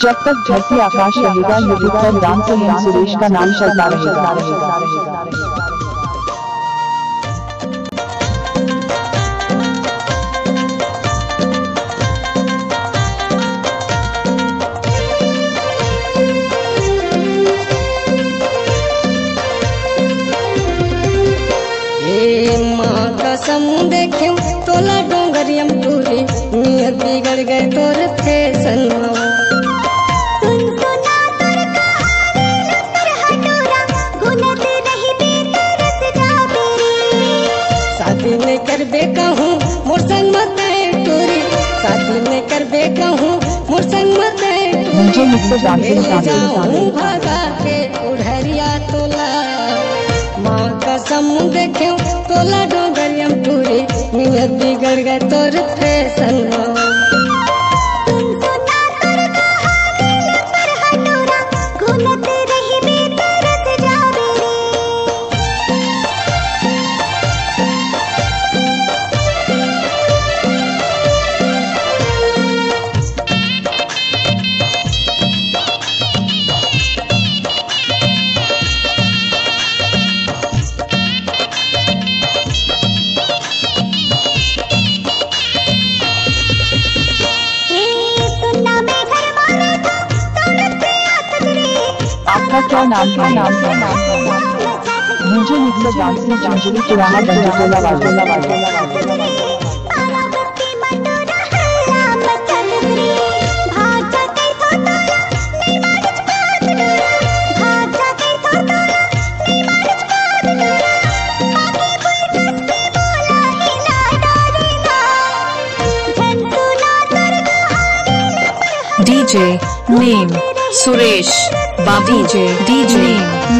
जब तक धरती आकाश रहेगा युद्ध पर राम से हिंद सुरेश का नाम चलता रहेगा। कसम देखे तोला डोंगरियम टूरी नियत बिगड़ गए तोर फैशन शादी नहीं कर बे कहूँ मोर संग मत टूरी शादी नहीं कर बे कहूँ मोर संग मत टूरी भागा के उड़हरिया तोला माँ कसम देखे तोला डोंगरियम टूरी नियत बिगड़ गए तोर फैशन आपका क्या नाम है? मुझे मित्र डांसी चंचली चुराहा गंजोला वाजोला DJ name Suresh Babu DJ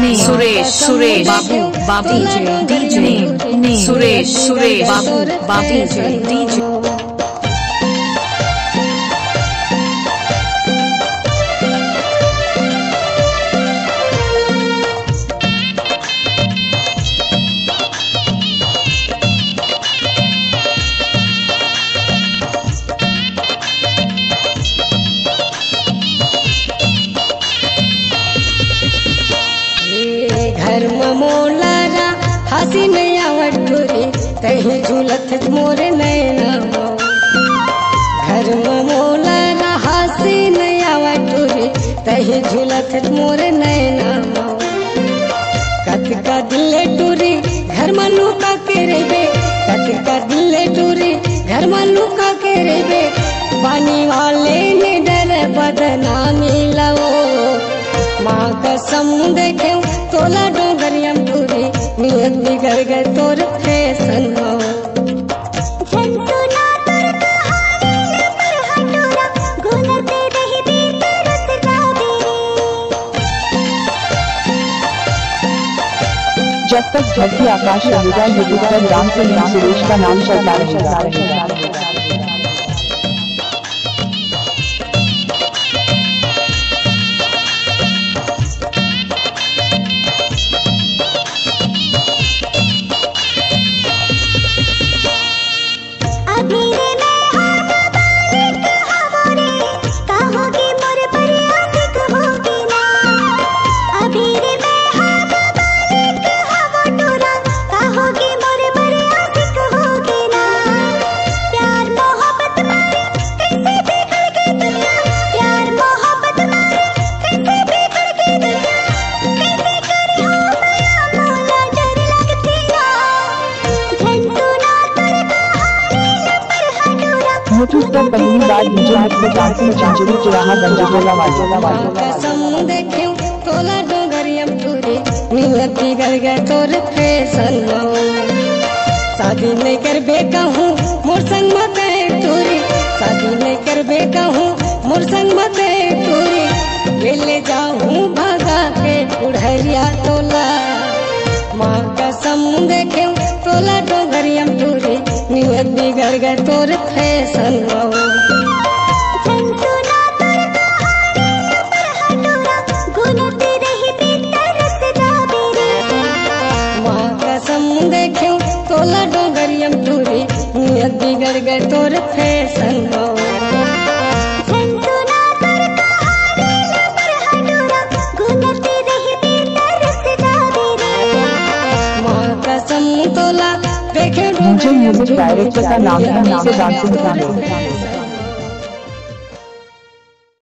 name Suresh Babu DJ name Suresh Babu DJ घर मोलारा हसी नहीं आवट टूरी तही झूलत मोरे नैना घर मोलारा हसी नहीं आवट टूरी तही झूलत मोरे नैना कत का दिल टूरी घर मनु का के रेबे कत का दिल टूरी घर मनु का के रेबे पानी वाले ने डर बदनामी लवो माँ कसम देखे तोला डोंगरियम टूरी नियत बिगड़ गए तोर फैशन जब तक धरती आकाश रहेगा युद्ध पर राम से हिंद सुरेश का नाम चलता रहेगा। पहली बार मुझे मित्र डांसी चंचली चुराहा गंजोला वाजोला कसम देखे तोला डोंगरियम टूरी नियत बिगड़ गए तोर फैशन शादी नहीं कर बे कहूँ मोर संग मत टूरी शादी नहीं कर बे कहूँ मोर संग मत टूरी ले जाऊँ भागा के उड़हरिया तोला माँ कसम देखे तोला डोंगरियम टूरी नियत बिगड़ गए तोर फैशन माँ कसम देखे तोला डोंगरियम टूरी नियत बिगड़ गए तोर फैशन देखे मुझे म्यूजिक डायरेक्टर का नाम से डांसिंग करने